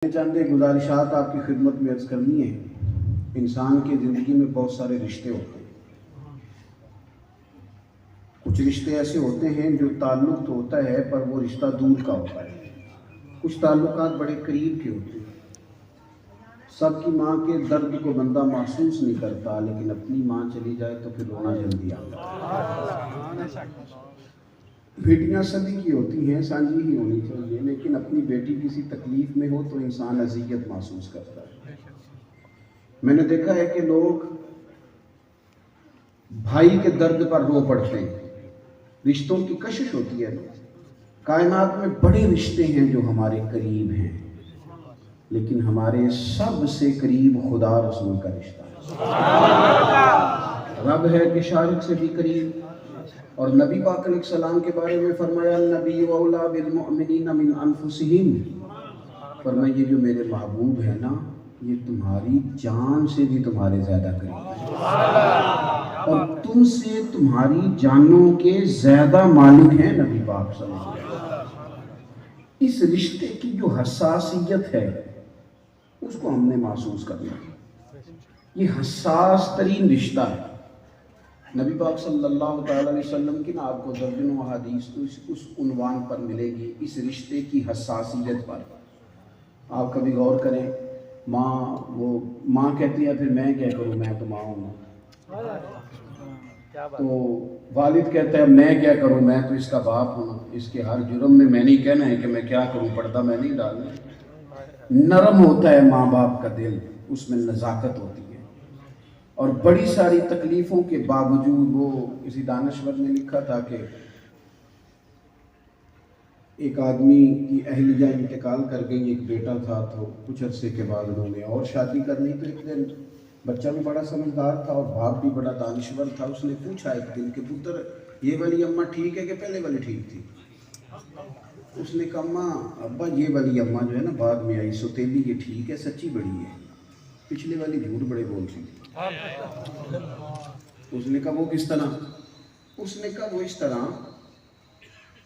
نے چند گزارشات آپ کی خدمت میں عرض کرنی ہے۔ انسان کی زندگی میں بہت سارے رشتے ہوتے ہیں۔ کچھ رشتے ایسے ہوتے ہیں جو تعلق تو ہوتا ہے پر وہ رشتہ دور کا ہوتا ہے۔ کچھ تعلقات بڑے قریب کے ہوتے ہیں۔ سب کی ماں کے درد کو بندہ محسوس نہیں کرتا، لیکن اپنی ماں چلی جائے تو پھر رونا جلدی آتا ہے۔ بیٹیاں سبھی کی ہوتی ہیں، سانجھی ہی ہونی چاہیے، لیکن اپنی بیٹی کسی تکلیف میں ہو تو انسان اذیت محسوس کرتا ہے۔ میں نے دیکھا ہے کہ لوگ بھائی کے درد پر رو پڑتے ہیں۔ رشتوں کی کشش ہوتی ہے۔ کائنات میں بڑے رشتے ہیں جو ہمارے قریب ہیں، لیکن ہمارے سب سے قریب خدا رسول کا رشتہ ہے۔ رب ہے کہ شارق سے بھی قریب، اور نبی پاک علیہ السلام کے بارے میں فرمایا النبی اولیٰ بالمؤمنین من انفسہم، فرمایا یہ جو میرے محبوب ہیں نا، یہ تمہاری جان سے بھی تمہارے زیادہ قریب ہیں، اور تم سے تمہاری جانوں کے زیادہ مالک ہیں نبی پاک صلی اللہ علیہ وسلم۔ اس رشتے کی جو حساسیت ہے اس کو ہم نے محسوس کرنا ہے۔ یہ حساس ترین رشتہ ہے۔ نبی پاک صلی اللہ تعالی علیہ وسلم کی آپ کو درجنوں احادیث تو اس عنوان پر ملے گی، اس رشتے کی حساسیت پر۔ آپ کبھی غور کریں، ماں کہتی ہے پھر میں کیا کروں، میں تو ماں ہوں، تو والد کہتا ہے میں کیا کروں، میں تو اس کا باپ ہوں، اس کے ہر جرم میں نہیں کہنا ہے کہ میں کیا کروں، پردہ میں نہیں ڈالنا۔ نرم ہوتا ہے ماں باپ کا دل، اس میں نزاکت ہوتی ہے، اور بڑی ساری تکلیفوں کے باوجود وہ کسی دانشور نے لکھا تھا کہ ایک آدمی کی اہلیہ انتقال کر گئی، ایک بیٹا تھا، تو کچھ عرصے کے بعد انہوں نے اور شادی کرنی، تو ایک دن بچہ بھی بڑا سمجھدار تھا اور باپ بھی بڑا دانشور تھا، اس نے پوچھا ایک دن کہ پتر یہ والی اماں ٹھیک ہے کہ پہلے والی ٹھیک تھی؟ اس نے کہا اماں ابا یہ والی اماں جو ہے نا بعد میں آئی سوتیلی، یہ ٹھیک ہے، سچی بڑی ہے، پچھلے والی جھوٹ بڑے بولتی تھی۔ اس نے کہا وہ کس طرح؟ اس نے کہا وہ اس طرح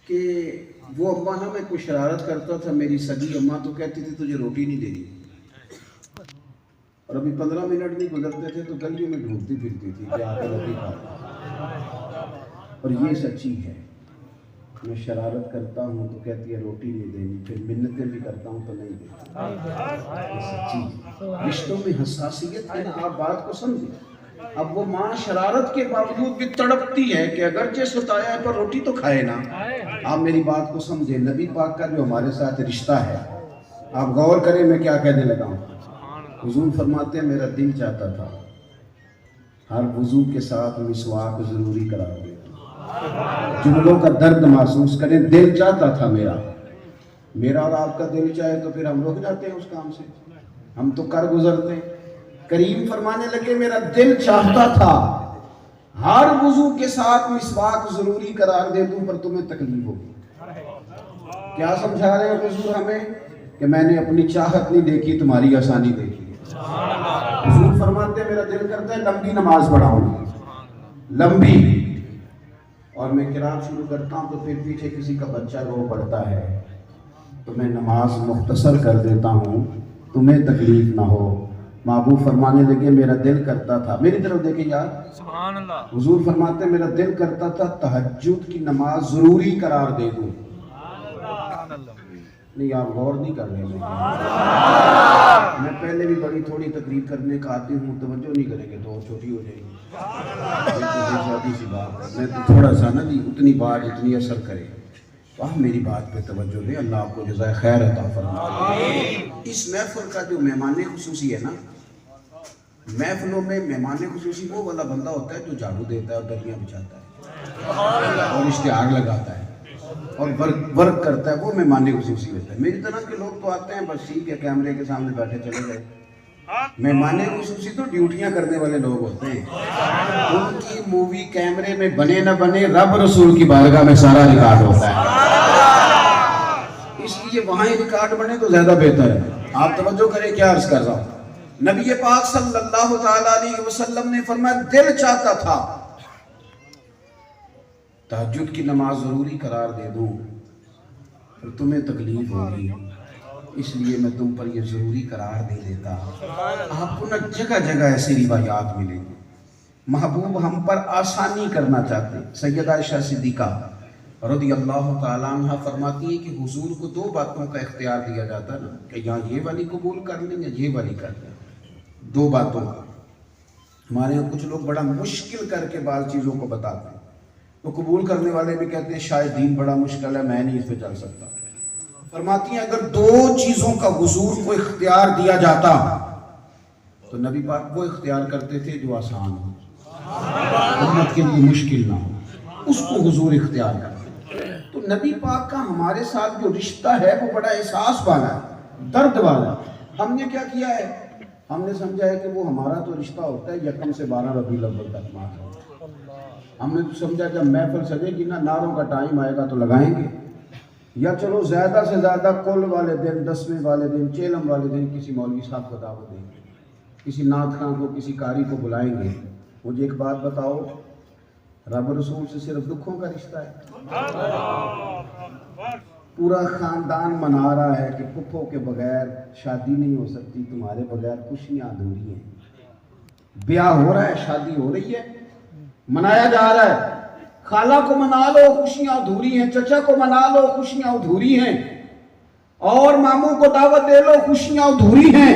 کہ وہ اماں نا میں کوئی شرارت کرتا تھا، میری سگی اماں تو کہتی تھی تجھے روٹی نہیں دے رہی، اور ابھی 15 منٹ نہیں گزرتے تھے تو گلیوں میں ڈھونڈتی پھرتی تھی کہ آ کر روٹی کھا، اور یہ سچی ہے، میں شرارت کرتا ہوں تو کہتی ہے روٹی نہیں دینی، پھر منتیں بھی کرتا ہوں تو نہیں دیتی، یہ سچی ہے۔ رشتوں میں حساسیت ہے نا، آپ بات کو سمجھیں۔ اب وہ ماں شرارت کے باوجود بھی تڑپتی ہے کہ اگرچہ ستایا ہے پر روٹی تو کھائے نا۔ آپ میری بات کو سمجھیں، نبی پاک کا جو ہمارے ساتھ رشتہ ہے، آپ غور کریں میں کیا کہنے لگا ہوں۔ حضور فرماتے ہیں میرا دل چاہتا تھا ہر وضو کے ساتھ مسواک ضروری قرار دے، جملوں کا درد محسوس کریں، دل چاہتا تھا میرا اور آپ کا دل چاہے تو پھر ہم رک جاتے ہیں اس کام سے، ہم تو کر گزرتے ہیں۔ کریم فرمانے لگے میرا دل چاہتا تھا ہر وضو کے ساتھ مسواک ضروری قرار دے دوں پر تمہیں تکلیف ہوگی۔ کیا سمجھا رہے ہیں حضور ہمیں؟ کہ میں نے اپنی چاہت نہیں دیکھی، تمہاری آسانی دیکھی۔ حضور فرماتے ہیں میرا دل کرتا ہے لمبی نماز پڑھاؤں، لمبی، اور میں قرات شروع کرتا ہوں تو پھر پیچھے کسی کا بچہ رو پڑتا ہے تو میں نماز مختصر کر دیتا ہوں تمہیں تکلیف نہ ہو۔ محبوب فرمانے لگے میرا دل کرتا تھا، میری طرف دیکھیں یار، سبحان اللہ، حضور فرماتے ہیں میرا دل کرتا تھا تہجد کی نماز ضروری قرار دے دوں۔ نہیں آپ غور نہیں کر رہے، میں پہلے بھی بڑی تھوڑی تقریر کرنے کا آتی ہوں، توجہ نہیں کریں گے تو چھوٹی ہو جائے گی، چھوٹی سی بات میں تو تھوڑا سا نا جی اتنی بات جتنی اثر کرے، آپ میری بات پہ توجہ دیں، اللہ آپ کو جزائے خیر عطا فرمائے۔ اس محفل کا جو مہمان خصوصی ہے نا، محفلوں میں مہمان خصوصی وہ والا بندہ ہوتا ہے جو جھاڑو دیتا ہے اور دریاں بچھاتا ہے اور اشتہار لگاتا ہے اور ورک کرتا ہے، وہ مہمان خصوصی ہوتا ہے۔ میری طرح کے لوگ تو آتے ہیں بس ٹھیک ہے کیمرے کے سامنے بیٹھے چلے گئے، مہمان خصوصی تو ڈیوٹیاں کرنے والے لوگ ہوتے ہیں، ان کی مووی کیمرے میں بنے نہ بنے رب رسول کی بارگاہ میں سارا ریکارڈ ہوتا ہے، اس لیے وہاں ہی ریکارڈ بنے تو زیادہ بہتر ہے۔ آپ توجہ کریں کیا عرض کر رہا ہوں۔ نبی پاک صلی اللہ تعالی علیہ وسلم نے فرمایا دل چاہتا تھا تہجد کی نماز ضروری قرار دے دوں، پھر تمہیں تکلیف ہوگی۔ اس لیے میں تم پر یہ ضروری قرار دے دیتا۔ آپ کو نہ جگہ جگہ ایسی روایات ملیں گی۔ محبوب ہم پر آسانی کرنا چاہتے ہیں۔ سیدہ عائشہ صدیقہ رضی اللہ تعالیٰ عنہ فرماتی ہے کہ حضور کو دو باتوں کا اختیار دیا جاتا نا، کہ یا یہ والی قبول کر لیں یا یہ والی کر لیں، دو باتوں کا۔ ہمارے یہاں کچھ لوگ بڑا مشکل کر کے بعض چیزوں کو بتاتے ہیں، تو قبول کرنے والے بھی کہتے ہیں شاید دین بڑا مشکل ہے، میں نہیں اس پہ چل سکتا۔ فرماتی ہیں اگر دو چیزوں کا حضور کو اختیار دیا جاتا تو نبی پاک وہ اختیار کرتے تھے جو آسان ہو، امت کے لیے مشکل نہ ہو، اس کو حضور اختیار کرتے۔ تو نبی پاک کا ہمارے ساتھ جو رشتہ ہے وہ بڑا احساس والا ہے، درد والا ہے۔ ہم نے کیا کیا ہے؟ ہم نے سمجھا ہے کہ وہ ہمارا تو رشتہ ہوتا ہے 1 سے 12 ربیع الاول تک مارا۔ ہم نے تو سمجھا جب محفل سجے گی نا، نعروں کا ٹائم آئے گا تو لگائیں گے، یا چلو زیادہ سے زیادہ کل والے دن، 10ویں والے دن، چیلم والے دن کسی مولوی صاحب کو دعوت دیں گے، کسی نعت خواں کو، کسی قاری کو بلائیں گے۔ مجھے ایک بات بتاؤ، رب رسول سے صرف دکھوں کا رشتہ ہے؟ پورا خاندان منا رہا ہے کہ پھپھو کے بغیر شادی نہیں ہو سکتی، تمہارے بغیر خوشیاں ادھوری ہیں۔ بیاہ ہو رہا ہے، شادی ہو رہی ہے، منایا جا رہا ہے، خالہ کو منا لو خوشیاں ادھوری ہیں، چچا کو منا لو خوشیاں ادھوری ہیں، اور ماموں کو دعوت دے لو خوشیاں ادھوری ہیں۔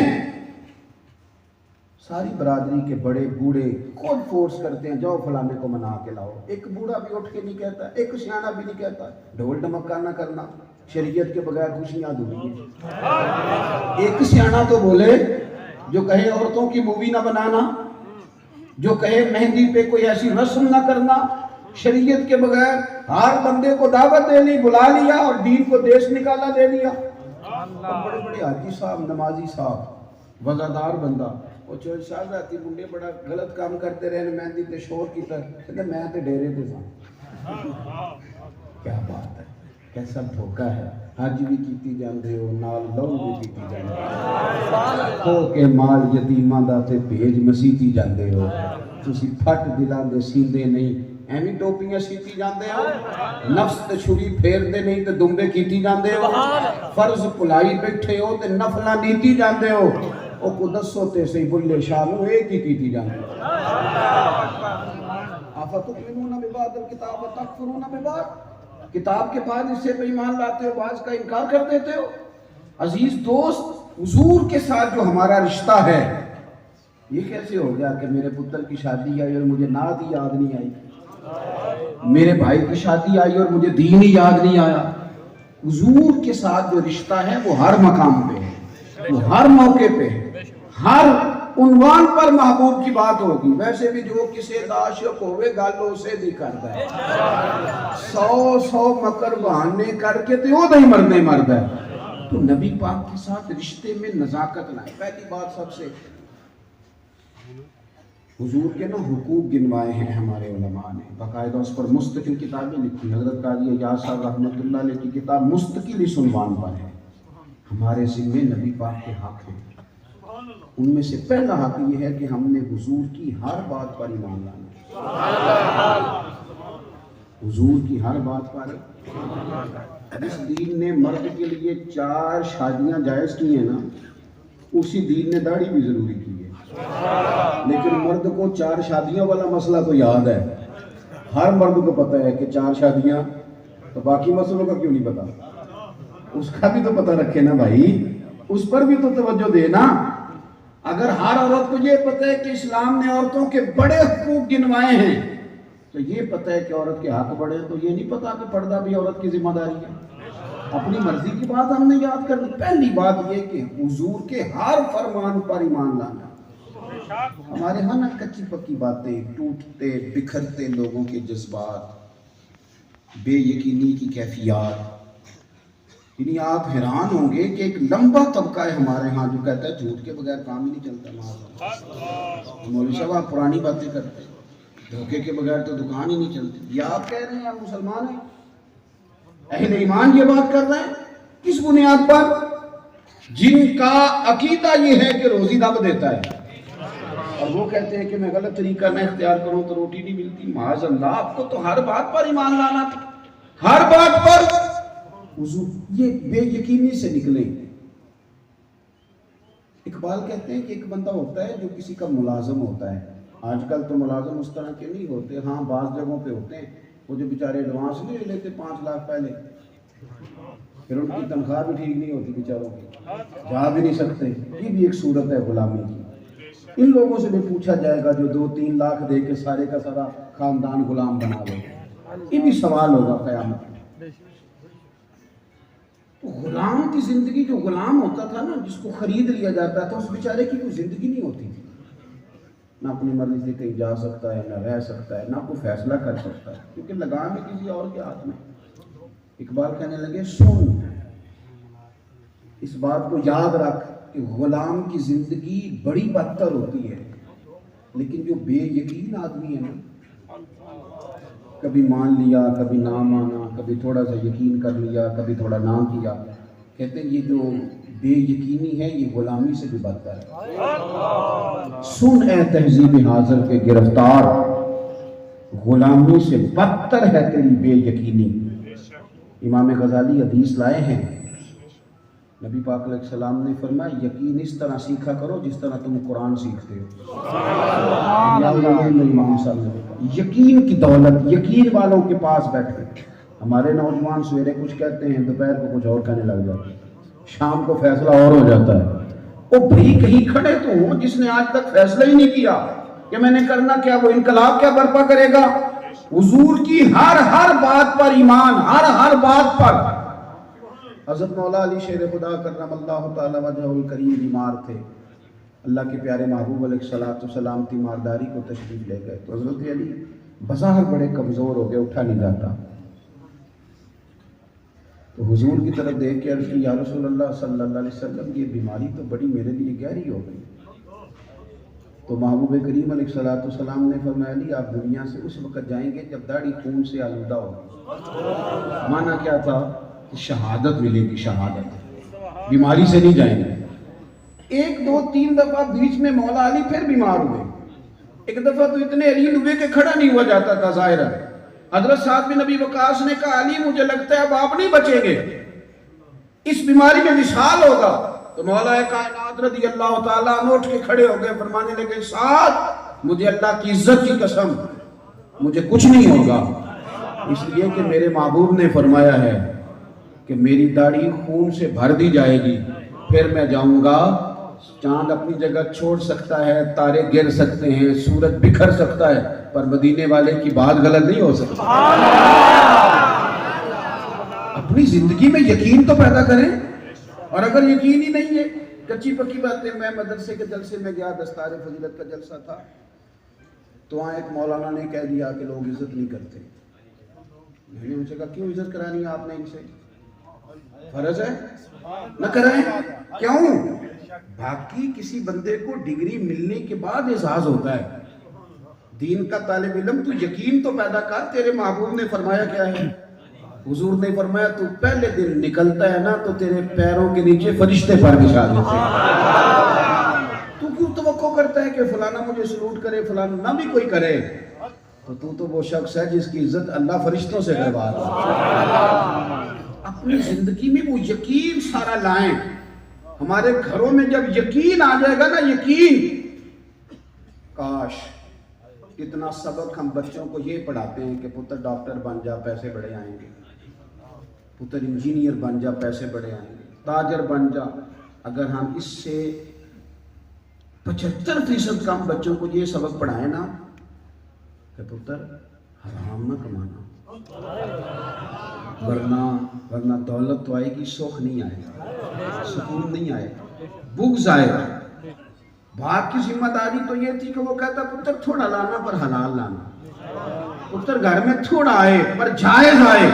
ساری برادری کے بڑے بوڑھے خود فورس کرتے ہیں جاؤ فلانے کو منا کے لاؤ۔ ایک بوڑھا بھی اٹھ کے نہیں کہتا، ایک سیانا بھی نہیں کہتا ڈھول ڈمکا نہ کرنا، شریعت کے بغیر خوشیاں ادھوری ہیں۔ ایک سیانا تو بولے جو کہے عورتوں کی مووی نہ بنانا، جو کہے مہندی پہ کوئی ایسی رسم نہ کرنا، شریعت کے بغیر ہر بندے کو دعوت دے لی، بلا لیا اور دین کو دیش نکالا دے دیا۔ اور بڑے بڑے حاجی صاحب، نمازی صاحب، وزادار بندہ، وہ چوہل صاحب راتی منڈے بڑا غلط کام کرتے رہے، مہندی تے شور کیتا ہے، میں تے ڈیرے تے سا۔ کیا بات ہے، کیسا دھوکہ ہے۔ حج بھی کیتی جاندے ہو، نال لو بھی کیتی جاندے ہو، کھو کے مال یتیماں دا تے بھیج مسیتی جاندے ہو، تسی پھٹ دلاں دے سیندے نہیں، ایویں ٹوپیاں سیتی جاندے ہو، نفس تے چھری پھیردے نہیں تے دمبے کیتی جاندے ہو، فرض پلائی بیٹھے ہو تے نفلاں نیتی جاندے ہو، او کو دسو تے سی بلے شاہ نو ایک ہی کیتی جاندے ہو۔ افتؤمنون ببعض الکتاب وتکفرون ببعض، کتاب کے بعد اس سے پہ ایمان لاتے ہو، بعض کا انکار کر دیتے ہو۔ عزیز دوست، حضور کے ساتھ جو ہمارا رشتہ ہے، یہ کیسے ہو گیا کہ میرے پتر کی شادی آئی اور مجھے نعت ہی یاد نہیں آئی، میرے بھائی کی شادی آئی اور مجھے دین ہی یاد نہیں آیا؟ حضور کے ساتھ جو رشتہ ہے وہ ہر مقام پہ ہے، وہ ہر موقع پہ ہے، ہر عنوان پر محبوب کی بات ہوگی۔ ویسے بھی جو کسے عاشق ہوئے گالوں سے بھی کرتا ہے، 100 مکر بہانے کر کے تو وہ نہیں مرنے مرد ہے۔ تو نبی پاک کے ساتھ رشتے میں نزاکت لائیں۔ پہلی بات سب سے، حضور کے نا حقوق گنوائے ہیں ہمارے علماء نے، باقاعدہ اس پر مستقل کتابیں لکھی۔ حضرت قاضی ایاز صاحب رحمۃ اللہ علیہ کی کتاب مستقل اس عنوان پر ہے، ہمارے ذمے نبی پاک کے حق ہیں۔ ان میں سے پہلا حق یہ ہے کہ ہم نے حضور کی ہر بات پر ایمان لانا، حضور کی ہر بات پر۔ جس دین نے مرد کے لیے 4 شادیاں جائز کی ہیں نا، اسی دین نے داڑھی بھی ضروری کی ہے، لیکن مرد کو 4 شادیاں والا مسئلہ تو یاد ہے، ہر مرد کو پتہ ہے کہ 4 شادیاں، تو باقی مسئلوں کا کیوں نہیں پتا؟ اس کا بھی تو پتہ رکھے نا بھائی، اس پر بھی تو توجہ دے نا۔ اگر ہر عورت کو یہ پتہ ہے کہ اسلام نے عورتوں کے بڑے حقوق گنوائے ہیں، تو یہ پتہ ہے کہ عورت کے حق بڑے ہیں، تو یہ نہیں پتہ کہ پردہ بھی عورت کی ذمہ داری ہے۔ اپنی مرضی کی بات ہم نے یاد کرنی۔ پہلی بات یہ کہ حضور کے ہر فرمان پر ایمان لانا۔ ہمارے ہاں نا کچی پکی باتیں، ٹوٹتے بکھرتے لوگوں کے جذبات، بے یقینی کی کیفیات، یعنی آپ حیران ہوں گے کہ ایک لمبا طبقہ ہے ہمارے ہاں جو کہتا ہے جھوٹ کے بغیر کام ہی نہیں چلتا۔ مولوی صاحب آپ پرانی باتیں کرتے ہیں، دھوکے کے بغیر تو دکان ہی نہیں چلتی۔ یہ آپ کہہ رہے ہیں، آپ مسلمان ہیں، اہل ایمان یہ بات کر رہے ہیں، کس بنیاد پر؟ جن کا عقیدہ یہ ہے کہ روزی رب دیتا ہے، اور وہ کہتے ہیں کہ میں غلط طریقہ نہ اختیار کروں تو روٹی نہیں ملتی۔ معاذ اللہ، آپ کو تو ہر بات پر ایمان لانا تھا، ہر بات پر۔ حضور یہ بے یقینی سے نکلیں، اقبال کہتے ہیں کہ ایک بندہ ہوتا ہے جو کسی کا ملازم ہوتا ہے. آج کل تو ملازم اس طرح کے نہیں ہوتے، ہاں بعض جگہوں پہ ہوتے ہیں، وہ جو بیچارے ایڈوانس نہیں لیتے 5 لاکھ پہلے، پھر ان کی تنخواہ بھی ٹھیک نہیں ہوتی بیچاروں کی، جا بھی نہیں سکتے. یہ بھی ایک صورت ہے غلامی کی. ان لوگوں سے بھی پوچھا جائے گا جو 2-3 لاکھ دے کے سارے کا سارا خاندان غلام بنا لے، یہ بھی سوال ہوگا قیامت میں. تو غلام کی زندگی، جو غلام ہوتا تھا نا، جس کو خرید لیا جاتا تھا، اس بیچارے کی کوئی زندگی نہیں ہوتی تھی. نہ اپنی مرضی سے کہیں جا سکتا ہے، نہ رہ سکتا ہے، نہ کوئی فیصلہ کر سکتا ہے، کیونکہ لگام ہے کسی اور کے ہاتھ میں. اقبال کہنے لگے سن، اس بات کو یاد رکھ کہ غلام کی زندگی بڑی بدتر ہوتی ہے، لیکن جو بے یقین آدمی ہے نا، کبھی مان لیا کبھی نہ مانا، کبھی تھوڑا سا یقین کر لیا کبھی تھوڑا نہ کیا، کہتے ہیں یہ جو بے یقینی ہے یہ غلامی سے بھی بدتر ہے. سن اے تہذیب حاضر کے گرفتار، غلامی سے بدتر ہے تیری بے یقینی. امام غزالی حدیث لائے ہیں، نبی پاک علیہ السلام نے فرمایا یقین اس طرح سیکھا کرو جس طرح تم قرآن سیکھتے ہو. امام صاحب نے یقین کی دولت یقین والوں کے پاس بیٹھے. ہمارے نوجوان سویرے کچھ کہتے ہیں، دوپہر کو کچھ اور کہنے لگ جاتے ہیں، شام کو فیصلہ اور ہو جاتا ہے. وہ بھائی کہیں کھڑے تو ہو جس نے آج تک فیصلہ ہی نہیں کیا کہ میں نے کرنا کیا، وہ انقلاب کیا برپا کرے گا. حضور کی ہر بات پر ایمان، ہر بات پر. حضرت مولا علی شیر خدا کرم اللہ تعالی وجہہ الکریم بیمار تھے، اللہ کے پیارے محبوب علیہ السلام تیمارداری کو تشریف لے گئے تو حضرت علی بظاہر بڑے کمزور ہو گئے، اٹھا نہیں جاتا. تو حضور کی طرف دیکھ کے عرض کی یا رسول اللہ صلی اللہ علیہ وسلم یہ بیماری تو بڑی میرے لیے گہری ہو گئی. تو محبوب کریم علیہ السلام نے فرمایا علی آپ دنیا سے اس وقت جائیں گے جب داڑھی خون سے آلودہ ہوگی. مانا کیا تھا کہ شہادت ملے گی، شہادت، بیماری سے نہیں جائیں گے. 1 2 3 دفعہ بیچ میں مولا علی پھر بیمار ہوئے. ایک دفعہ تو اتنے علیل ہوئے کہ کھڑا نہیں ہوا جاتا تھا. ظاہر ہے حضرت سعد بن ابی وقاص نے کہا علی مجھے لگتا ہے اب آپ نہیں بچیں گے، اس بیماری میں وصال ہوگا. تو مولا کائنات رضی اللہ تعالیٰ عنہ اٹھ کے کھڑے ہو گئے، فرمانے لگے سعد مجھے اللہ کی عزت کی قسم مجھے کچھ نہیں ہوگا، اس لیے کہ میرے محبوب نے فرمایا ہے کہ میری داڑھی خون سے بھر دی جائے گی، پھر میں جاؤں گا. چاند اپنی جگہ چھوڑ سکتا ہے، تارے گر سکتے ہیں، سورج بکھر سکتا ہے، پر مدینے والے کی بات غلط نہیں ہو سکتی. اپنی زندگی میں یقین تو پیدا کریں، اور اگر یقین ہی نہیں ہے، کچی پکی باتیں. میں مدرسے کے جلسے میں گیا، دستار فضیلت کا جلسہ تھا، تو وہاں ایک مولانا نے کہہ دیا کہ لوگ عزت نہیں کرتے. میں نے ان سے کہا کیوں عزت کرانی ہے آپ نے ان سے؟ فرض ہے نہ کریں. کیوں؟ باقی کسی بندے کو ڈگری ملنے کے بعد احساس ہوتا ہے. دین کا طالب علم تو یقین تو پیدا کر. تیرے محبوب نے فرمایا کیا ہے؟ حضور نے فرمایا تو پہلے دن نکلتا ہے نا تو تیرے پیروں کے نیچے فرشتے پر بچھا دیتے ہیں. تو کیوں توقع کرتا ہے کہ فلانا مجھے سلوٹ کرے، فلانا نہ بھی کوئی کرے؟ تو وہ شخص ہے جس کی عزت اللہ فرشتوں سے کروا رہا ہے. اپنی زندگی میں وہ یقین سارا لائیں. ہمارے گھروں میں جب یقین آ جائے گا نا، یقین، کاش اتنا سبق ہم بچوں کو یہ پڑھاتے ہیں کہ پتر ڈاکٹر بن جا پیسے بڑے آئیں گے، پتر انجینئر بن جا پیسے بڑے آئیں گے، تاجر بن جا. اگر ہم اس سے 75% کم بچوں کو یہ سبق پڑھائیں نا کہ پتر حرام نہ کمانا، ورنہ دولت تو آئے گی، سکھ نہیں آئے گا، سکون نہیں آئے گا، بغض آئے گا. باپ کی ذمہ داری تو یہ تھی کہ وہ کہتا پتر تھوڑا لانا پر حلال لانا، پتر گھر میں تھوڑا آئے پر جائز آئے.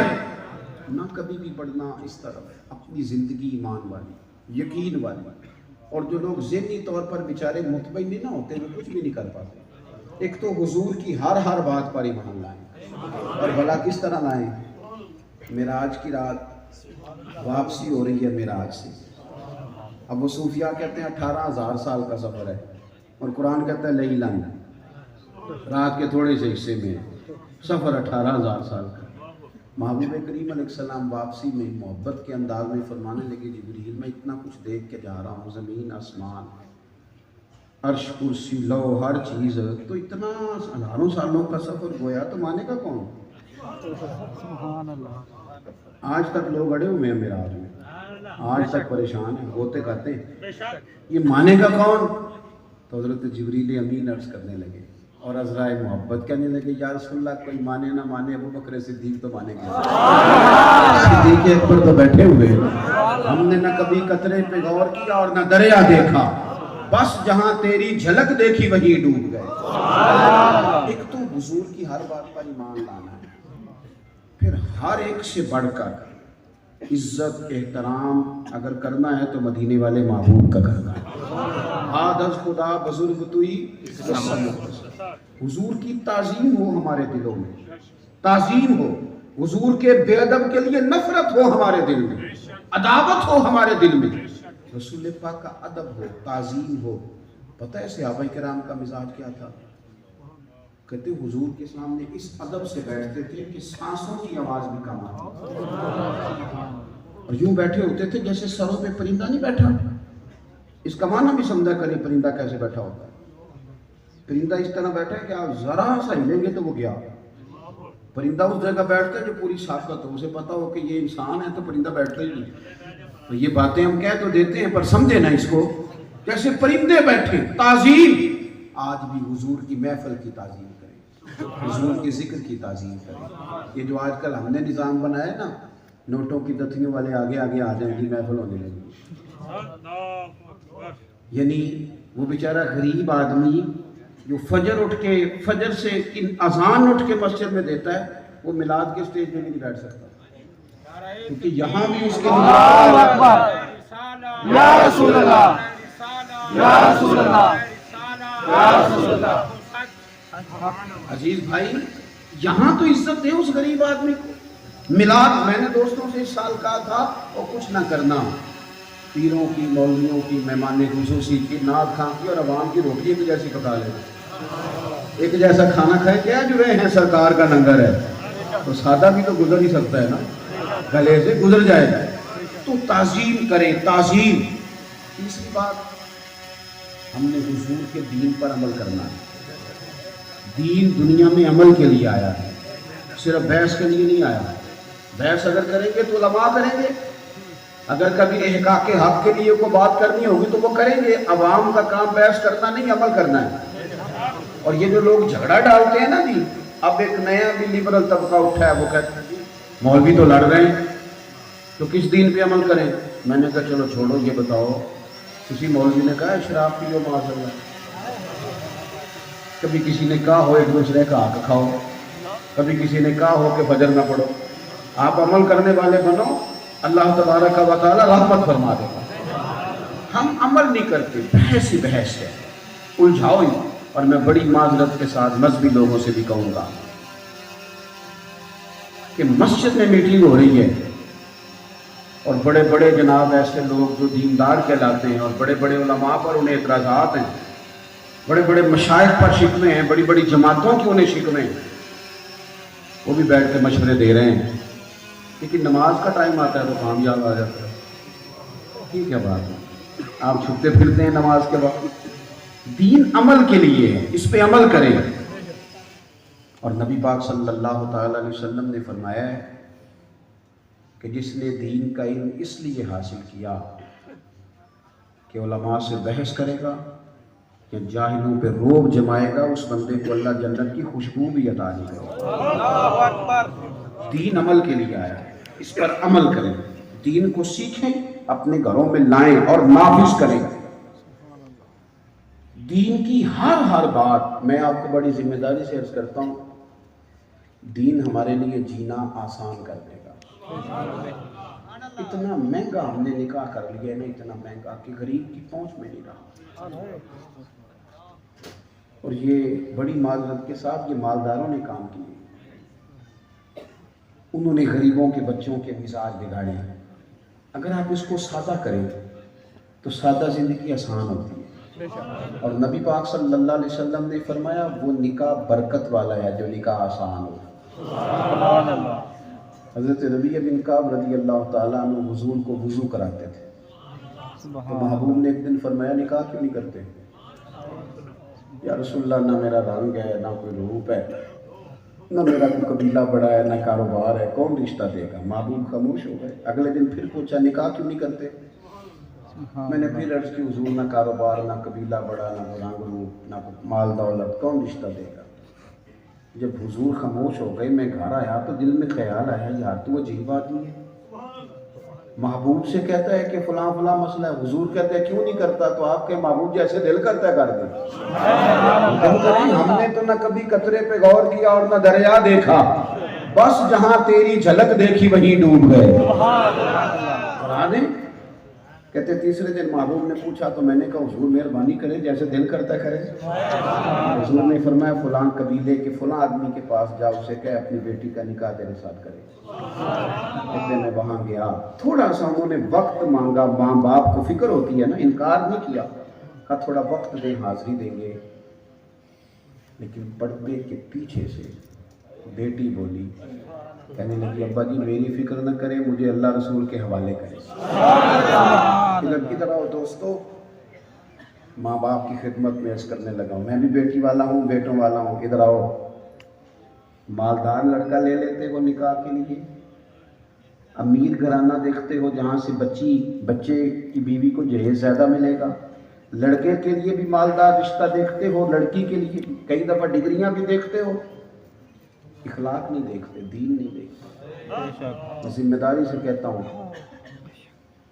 نہ کبھی بھی بڑھنا اس طرف. اپنی زندگی ایمان والی، یقین والی. اور جو لوگ ذہنی طور پر بیچارے مطمئن نہیں نہ ہوتے، وہ کچھ بھی نہیں کر پاتے. ایک تو حضور کی ہر بات پر ایمان لائیں. اور بھلا کس طرح لائیں؟ معراج کی رات واپسی ہو رہی ہے معراج سے. اب وہ صوفیاء کہتے ہیں 18,000 سال کا سفر ہے، اور قرآن کہتا ہے لیلن، رات کے تھوڑے سے حصے میں سفر 18,000 سال کا. محبوب کریم علیہ السلام واپسی میں محبت کے انداز میں فرمانے لگے جبریل میں اتنا کچھ دیکھ کے جا رہا ہوں، زمین آسمان عرش کرسی لو ہر چیز، تو اتنا ہزاروں سالوں کا سفر گویا تو مانے گا کون؟ سبحان اللہ۔ آج تک لوگ اڑے ہوئے ہیں معراج میں، آج تک پریشان ہیں، ہوتے کہتے ہیں یہ مانے گا کون؟ تو حضرت جبریل امین عرض کرنے لگے اور عذرائے محبت کہنے لگے یا رسول اللہ کوئی مانے نہ مانے ابو بکر صدیق تو مانے گا، صدیق اکبر تو بیٹھے ہوئے ہیں، ہم نے نہ کبھی قطرے پہ غور کیا اور نہ دریا دیکھا، بس جہاں تیری جھلک دیکھی وہیں ڈوب گئے۔ ایک تو حضور کی ہر بات پر ایمان لانا ہے، پھر ہر ایک سے بڑھ کر عزت احترام اگر کرنا ہے تو مدینے والے محبوب کا کرنا ہے۔ آدھز خدا بزرگ توئی، حضور کی تعظیم ہو ہمارے دلوں میں، تعظیم ہو حضور کے بے ادب کے لیے، نفرت ہو ہمارے دل میں، عداوت ہو ہمارے دل میں، رسول پاک کا ادب ہو، تعظیم ہو۔ پتہ ہے صحابہ کرام کا مزاج کیا تھا؟ کہتے حضور کے سامنے اس ادب سے بیٹھتے تھے کہ سانسوں کی آواز بھی کم آتی، اور یوں بیٹھے ہوتے تھے جیسے سروں پہ پرندہ نہیں بیٹھا۔ اس کا معنی بھی سمجھا کریں پرندہ کیسے بیٹھا ہوتا ہے۔ پرندہ اس طرح بیٹھا ہے کہ آپ ذرا سا ہلیں گے تو وہ گیا۔ پرندہ اس جگہ بیٹھتا ہے جو پوری ساخت ہو، اسے پتا ہو کہ یہ انسان ہے تو پرندہ بیٹھتا ہی نہیں۔ تو یہ باتیں ہم کہہ تو دیتے ہیں پر سمجھے نا اس کو، جیسے پرندے بیٹھے۔ تعظیم، آج بھی حضور کی محفل کی تعظیم کریں، حضور کے ذکر کی تعظیم کریں۔ یہ جو آج کل ہم نے نظام بنایا ہے نا، نوٹوں کی دتیوں والے آگے آگے آ جائیں گی، محفل ہونے لگی۔ یعنی وہ بیچارہ غریب آدمی جو فجر اٹھ کے فجر سے اذان اٹھ کے مسجد میں دیتا ہے، وہ میلاد کے سٹیج پہ بھی نہیں بیٹھ سکتا، کیونکہ یہاں بھی اس کے اللہ اکبر، یا رسول اللہ، یا رسول اللہ، یا رسول اللہ۔ عزیز بھائی یہاں تو عزت دے اس غریب آدمی کو۔ میلاد میں نے دوستوں سے اس سال کہا تھا اور کچھ نہ کرنا، پیروں کی مولویوں کی مہمان خصوصی کی نعت خواں کی اور عوام کی روٹی ایک جیسی پکا لے، ایک جیسا کھانا کھائے کیا جو رہے ہیں سرکار کا لنگر ہے، تو سادہ بھی تو گزر ہی سکتا ہے نا، گلے سے گزر جائے گا۔ تو تعظیم کریں، تعظیم۔ تیسری بات، ہم نے حضور کے دین پر عمل کرنا ہے۔ دین دنیا میں عمل کے لیے آیا ہے، صرف بحث کے لیے نہیں آیا۔ بحث اگر کریں گے تو علماء کریں گے، اگر کبھی احقاق حق کے لیے کوئی بات کرنی ہوگی تو وہ کریں گے۔ عوام کا کام بحث کرنا نہیں، عمل کرنا ہے۔ اور یہ جو لوگ جھگڑا ڈالتے ہیں نا جی، اب ایک نیا بھی لبرل طبقہ اٹھا ہے، وہ کہتے ہیں مولوی تو لڑ رہے ہیں تو کس دین پہ عمل کریں؟ میں نے کہا چلو چھوڑو، یہ بتاؤ کسی مولوی نے کہا شراب پیو معاذ اللہ، کبھی کسی نے کہا ہو ایک دوسرے کا حق کھاؤ، کبھی کسی نے کہا ہو کہ فجر نہ پڑھو۔ آپ عمل کرنے والے بنو، اللہ تبارک و تعالی رحمت فرما دے گا۔ ہم عمل نہیں کرتے، بحث ہی بحث ہے، الجھاؤ ہی۔ اور میں بڑی معذرت کے ساتھ مذہبی لوگوں سے بھی کہوں گا کہ مسجد میں میٹنگ ہو رہی ہے اور بڑے بڑے جناب ایسے لوگ جو دیندار کہلاتے ہیں اور بڑے بڑے علماء پر انہیں اعتراضات ہیں، بڑے بڑے مشائخ پر شکوے ہیں، بڑی بڑی جماعتوں کی انہیں شکوے ہیں، وہ بھی بیٹھ کے مشورے دے رہے ہیں، لیکن نماز کا ٹائم آتا ہے تو کامیاب آ جاتا ہے۔ یہ کیا بات ہے؟ آپ چھپتے پھرتے ہیں نماز کے وقت۔ دین عمل کے لیے ہے، اس پہ عمل کریں۔ اور نبی پاک صلی اللہ تعالی علیہ وسلم نے فرمایا ہے کہ جس نے دین کا علم اس لیے حاصل کیا کہ علماء سے بحث کرے گا کہ جاہلوں پہ روب جمائے گا، اس بندے کو اللہ جنت کی خوشبو بھی عطا نہیں کرے گا۔ دین عمل کے لیے آیا ہے، اس پر عمل کریں، دین کو سیکھیں، اپنے گھروں میں لائیں اور نافذ کریں۔ دین کی ہر بات میں آپ کو بڑی ذمہ داری سے عرض کرتا ہوں، دین ہمارے لیے جینا آسان کر دے گا۔ اتنا مہنگا ہم نے نکاح کر لیا ہے، اتنا مہنگا کہ غریب کی پہنچ میں نہیں رہا۔ اور یہ بڑی معذرت کے ساتھ یہ مالداروں نے کام کیے، انہوں نے غریبوں کے بچوں کے مزاج بگاڑے ہیں۔ اگر آپ اس کو سادہ کریں تو سادہ زندگی آسان ہوتی ہے۔ اور نبی پاک صلی اللہ علیہ وسلم نے فرمایا وہ نکاح برکت والا ہے جو نکاح آسان ہو۔ حضرت ربیع بن کعب رضی اللہ تعالیٰ عنہ حضور کو وضو کراتے تھے، تو محبوب نے ایک دن فرمایا نکاح کیوں نہیں کرتے؟ یا رسول اللہ نہ میرا رنگ ہے، نہ کوئی روپ ہے، نہ میرا کوئی قبیلہ بڑا ہے، نہ کاروبار ہے، کون رشتہ دے گا؟ محبوب خاموش ہو گئے۔ اگلے دن پھر پوچھا نکاح کیوں نہیں کرتے؟ میں نے پھر عرض کی حضور نہ کاروبار، نہ قبیلہ بڑا، نہ کوئی رنگ روپ، نہ کوئی مال دولت، کون رشتہ دے گا؟ جب حضور خاموش ہو گئے میں گھر آیا تو دل میں خیال آیا یار تو عجیب آدمی ہے، محبوب سے کہتا ہے کہ فلاں فلاں مسئلہ ہے، حضور کہتے ہیں کیوں نہیں کرتا؟ تو آپ کے محبوب جیسے دل کرتا ہے کر دے۔ ہم نے تو نہ کبھی قطرے پہ غور کیا اور نہ دریا دیکھا، بس جہاں تیری جھلک دیکھی وہیں ڈوب گئے۔ قرآن کہتے تیسرے دن محبوب نے پوچھا تو میں نے کہا حضور مہربانی کریں جیسے دل کرتا کرے۔ حضور نے فرمایا فلاں قبیلے کے فلاں آدمی کے پاس جاؤ، اسے کہے اپنی بیٹی کا نکاح تیرے ساتھ کرے۔ کہتے میں وہاں گیا، تھوڑا سا انہوں نے وقت مانگا، ماں باپ کو فکر ہوتی ہے نا، انکار نہیں کیا، کہا تھوڑا وقت دیں حاضری دیں گے۔ لیکن پردے کے پیچھے سے بیٹی بولی، کہنے لگی ابا جی میری فکر نہ کرے، مجھے اللہ رسول کے حوالے کرے۔ ادھر کدھر آؤ دوستو، ماں باپ کی خدمت میں عرض کرنے لگا ہوں، میں بھی بیٹی والا ہوں، بیٹوں والا ہوں، ادھر آؤ۔ مالدار لڑکا لے لیتے ہو نکاح کے لیے، امیر گھرانہ دیکھتے ہو جہاں سے بچے کی بیوی کو جہیز زیادہ ملے گا، لڑکے کے لیے بھی مالدار رشتہ دیکھتے ہو، لڑکی کے لیے بھی کئی دفعہ ڈگریاں بھی دیکھتے ہو، اخلاق نہیں دیکھتے، دین نہیں دیکھتے۔ ذمہ داری سے کہتا ہوں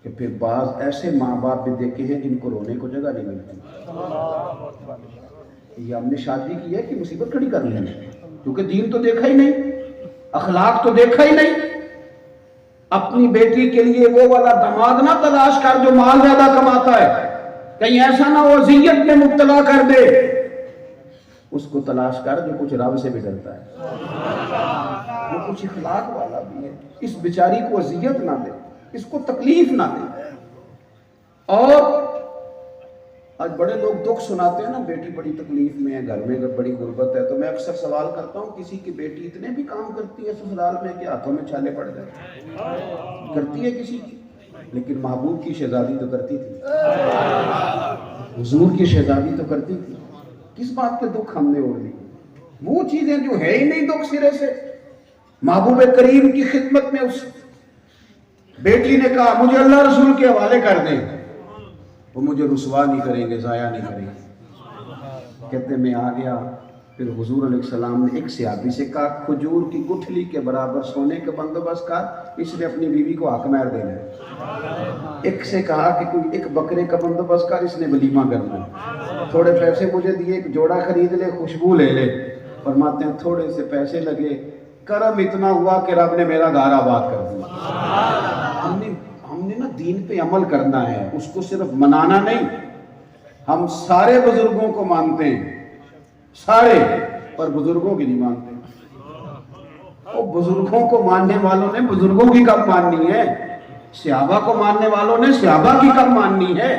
کہ پھر بعض ایسے ماں باپ بھی دیکھے ہیں جن کو رونے کو جگہ نہیں ملتی۔ یہ ہم نے شادی کی ہے کہ مصیبت کھڑی کر لیں، کیونکہ دین تو دیکھا ہی نہیں، اخلاق تو دیکھا ہی نہیں۔ اپنی بیٹی کے لیے وہ والا داماد نہ تلاش کر جو مال زیادہ کماتا ہے، کہیں ایسا نہ وہ اذیت میں مبتلا کر دے، اس کو تلاش کر جو کچھ رب سے بھی ڈرتا ہے، وہ کچھ اخلاق والا بھی ہے، اس بیچاری کو اذیت نہ دے، اس کو تکلیف نہ دے۔ اور آج بڑے لوگ دکھ سناتے ہیں نا، بیٹی بڑی تکلیف میں ہے، گھر میں بڑی غربت ہے، تو میں اکثر سوال کرتا ہوں کسی کی بیٹی اتنے بھی کام کرتی ہے سسرال میں کہ ہاتھوں میں چھالے پڑ گئے؟ کرتی ہے کسی کی؟ لیکن محبوب کی شہزادی تو کرتی تھی، حضور کی شہزادی تو کرتی تھی۔ کس بات کے دکھ ہم نے اوڑھ لی؟ وہ چیزیں جو ہے ہی نہیں دکھ سرے سے۔ محبوب کریم کی خدمت میں اس بیٹی نے کہا مجھے اللہ رسول کے حوالے کر دیں، وہ مجھے رسوا نہیں کریں گے، ضائع نہیں کریں گے۔ کہتے میں آ گیا، پھر حضور علیہ السلام نے ایک صحابی سے کہا کھجور کی گٹھلی کے برابر سونے کا بندوبست کر، اس نے اپنی بیوی کو حق مہر دینا ہے۔ ایک سے کہا کہ کوئی ایک بکرے کا بندوبست کر، اس نے ولیمہ کرنا ہے۔ تھوڑے پیسے مجھے دیے، ایک جوڑا خرید لے، خوشبو لے لے۔ فرماتے ہیں تھوڑے سے پیسے لگے، کرم اتنا ہوا کہ رب نے میرا گھر آباد کر دیا۔ ہم نے نا دین پہ عمل کرنا ہے، اس کو صرف منانا نہیں۔ ہم سارے بزرگوں کو مانتے ہیں، سارے، پر بزرگوں کی نہیں مانتے۔ اور بزرگوں کو ماننے والوں نے بزرگوں کی کب ماننی ہے، صحابہ کو ماننے والوں نے صحابہ کی کب ماننی ہے،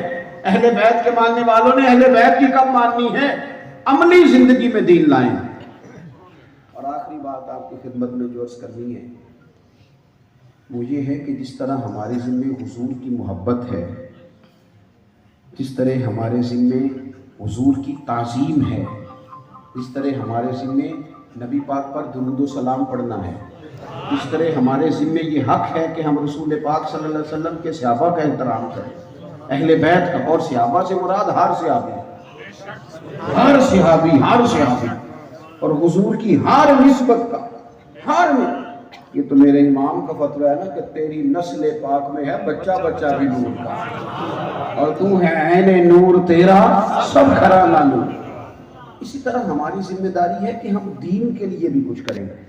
اہل بیت کے ماننے والوں نے اہل بیت کی کب ماننی ہے۔ عملی زندگی میں دین لائیں۔ اور آخری بات آپ کی خدمت میں جو عرض کرنی ہے وہ یہ ہے کہ جس طرح ہمارے ذمے حضور کی محبت ہے، جس طرح ہمارے ذمے حضور کی تعظیم ہے، جس طرح ہمارے ذمے نبی پاک پر درود و سلام پڑھنا ہے، جس طرح ہمارے ذمے یہ حق ہے کہ ہم رسول پاک صلی اللہ علیہ وسلم کے صحابہ کا احترام کریں، اہل بیت کا۔ اور صحابہ سے مراد ہر صحابی، ہر صحابی، ہر صحابی، اور حضور کی ہر نسبت کا، ہر میں۔ یہ تو میرے امام کا فتویٰ ہے نا کہ تیری نسل پاک میں ہے بچہ بچہ بھی نور کا، اور تو ہے عین نور تیرا سب گھرانہ نور۔ اسی طرح ہماری ذمہ داری ہے کہ ہم دین کے لیے بھی کچھ کریں گے۔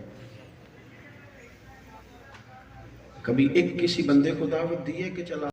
کبھی ایک کسی بندے کو دعوت دی ہے کہ چلا